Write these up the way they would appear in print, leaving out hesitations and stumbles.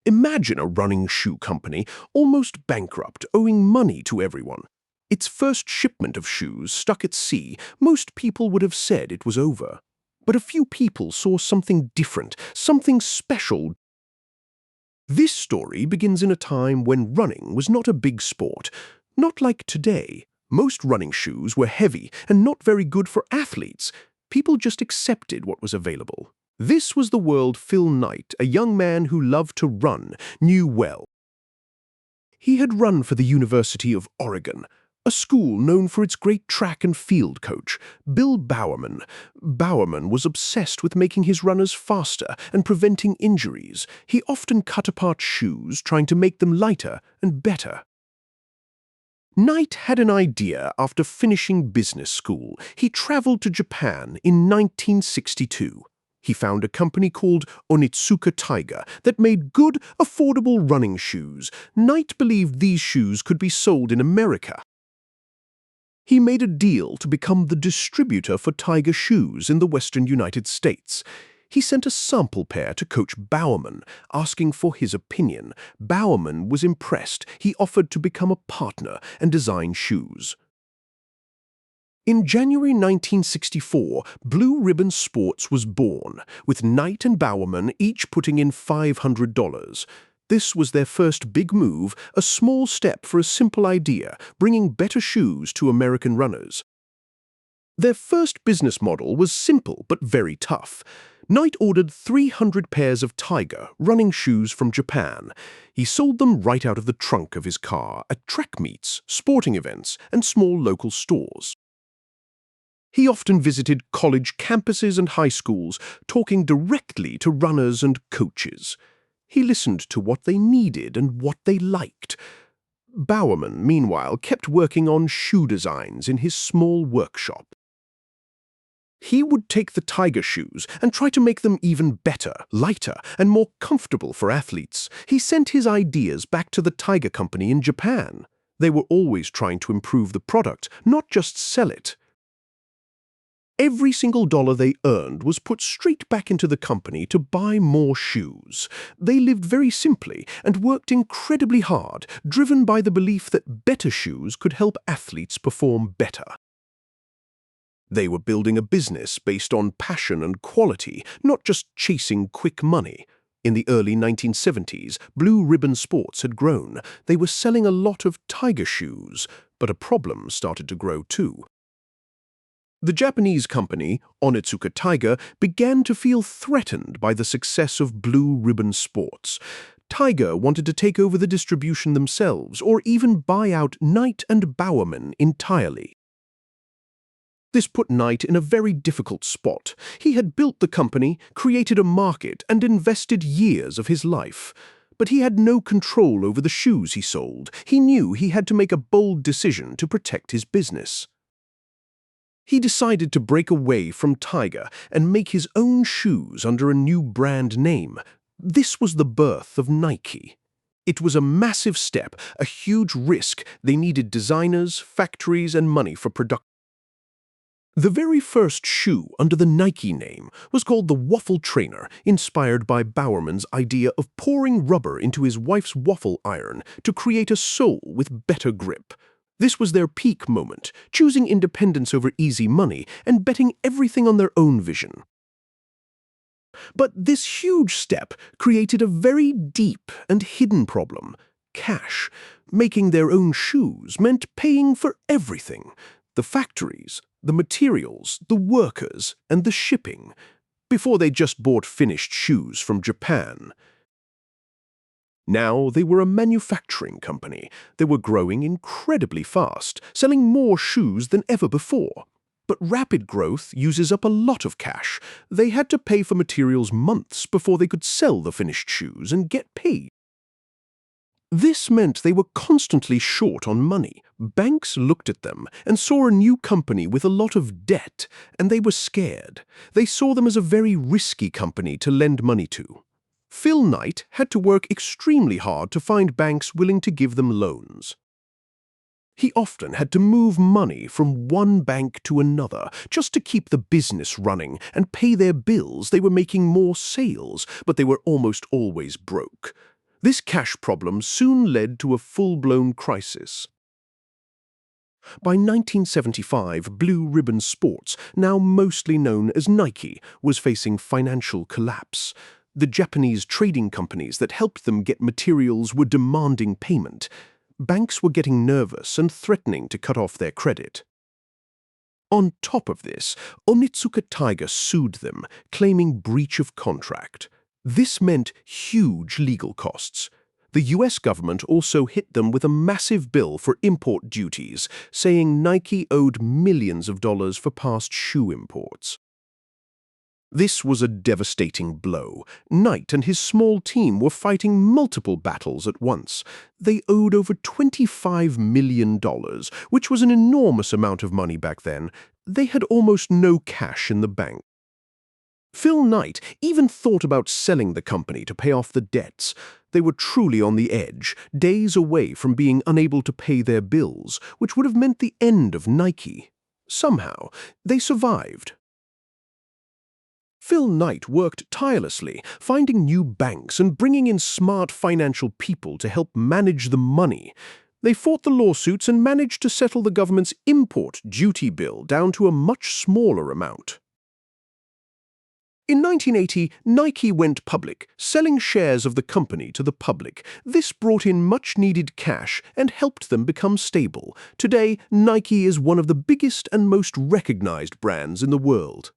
Imagine a running shoe company, almost bankrupt, owing money to everyone. Its first shipment of shoes stuck at sea. Most people would have said it was over. But a few people saw something different, something special. This story begins in a time when running was not a big sport. Not like today. Most running shoes were heavy and not very good for athletes. People just accepted what was available. This was the world Phil Knight, a young man who loved to run, knew well. He had run for the University of Oregon, a school known for its great track and field coach, Bill Bowerman. Bowerman was obsessed with making his runners faster and preventing injuries. He often cut apart shoes, trying to make them lighter and better. Knight had an idea after finishing business school. He traveled to Japan in 1962. He found a company called Onitsuka Tiger that made good, affordable running shoes. Knight believed these shoes could be sold in America. He made a deal to become the distributor for Tiger shoes in the western United States. He sent a sample pair to Coach Bowerman, asking for his opinion. Bowerman was impressed. He offered to become a partner and design shoes. In January 1964, Blue Ribbon Sports was born, with Knight and Bowerman each putting in $500. This was their first big move, a small step for a simple idea, bringing better shoes to American runners. Their first business model was simple but very tough. Knight ordered 300 pairs of Tiger running shoes from Japan. He sold them right out of the trunk of his car at track meets, sporting events, and small local stores. He often visited college campuses and high schools, talking directly to runners and coaches. He listened to what they needed and what they liked. Bowerman, meanwhile, kept working on shoe designs in his small workshop. He would take the Tiger shoes and try to make them even better, lighter, and more comfortable for athletes. He sent his ideas back to the Tiger Company in Japan. They were always trying to improve the product, not just sell it. Every single dollar they earned was put straight back into the company to buy more shoes. They lived very simply and worked incredibly hard, driven by the belief that better shoes could help athletes perform better. They were building a business based on passion and quality, not just chasing quick money. In the early 1970s, Blue Ribbon Sports had grown. They were selling a lot of Tiger shoes, but a problem started to grow too. The Japanese company, Onitsuka Tiger, began to feel threatened by the success of Blue Ribbon Sports. Tiger wanted to take over the distribution themselves or even buy out Knight and Bowerman entirely. This put Knight in a very difficult spot. He had built the company, created a market, and invested years of his life. But he had no control over the shoes he sold. He knew he had to make a bold decision to protect his business. He decided to break away from Tiger and make his own shoes under a new brand name. This was the birth of Nike. It was a massive step, a huge risk. They needed designers, factories, and money for production. The very first shoe under the Nike name was called the Waffle Trainer, inspired by Bowerman's idea of pouring rubber into his wife's waffle iron to create a sole with better grip. This was their peak moment, choosing independence over easy money and betting everything on their own vision. But this huge step created a very deep and hidden problem: cash. Making their own shoes meant paying for everything: the factories, the materials, the workers, and the shipping. Before they just bought finished shoes from Japan. Now they were a manufacturing company. They were growing incredibly fast, selling more shoes than ever before. But rapid growth uses up a lot of cash. They had to pay for materials months before they could sell the finished shoes and get paid. This meant they were constantly short on money. Banks looked at them and saw a new company with a lot of debt, and they were scared. They saw them as a very risky company to lend money to. Phil Knight had to work extremely hard to find banks willing to give them loans. He often had to move money from one bank to another just to keep the business running and pay their bills. They were making more sales, but they were almost always broke. This cash problem soon led to a full-blown crisis. By 1975, Blue Ribbon Sports, now mostly known as Nike, was facing financial collapse. The Japanese trading companies that helped them get materials were demanding payment. Banks were getting nervous and threatening to cut off their credit. On top of this, Onitsuka Tiger sued them, claiming breach of contract. This meant huge legal costs. The US government also hit them with a massive bill for import duties, saying Nike owed millions of dollars for past shoe imports. This was a devastating blow. Knight and his small team were fighting multiple battles at once. They owed over $25 million, which was an enormous amount of money back then. They had almost no cash in the bank. Phil Knight even thought about selling the company to pay off the debts. They were truly on the edge, days away from being unable to pay their bills, which would have meant the end of Nike. Somehow, they survived. Phil Knight worked tirelessly, finding new banks and bringing in smart financial people to help manage the money. They fought the lawsuits and managed to settle the government's import duty bill down to a much smaller amount. In 1980, Nike went public, selling shares of the company to the public. This brought in much-needed cash and helped them become stable. Today, Nike is one of the biggest and most recognized brands in the world.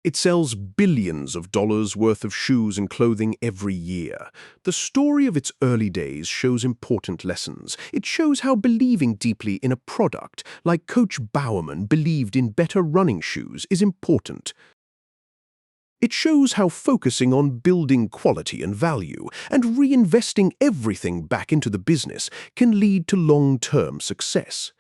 It sells billions of dollars worth of shoes and clothing every year. The story of its early days shows important lessons. It shows how believing deeply in a product, like Coach Bowerman believed in better running shoes, is important. It shows how focusing on building quality and value and reinvesting everything back into the business can lead to long-term success.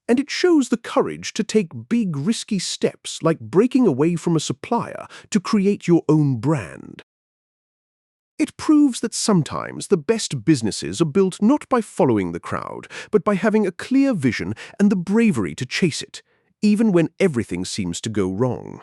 And it shows the courage to take big, risky steps like breaking away from a supplier to create your own brand. It proves that sometimes the best businesses are built not by following the crowd, but by having a clear vision and the bravery to chase it, even when everything seems to go wrong.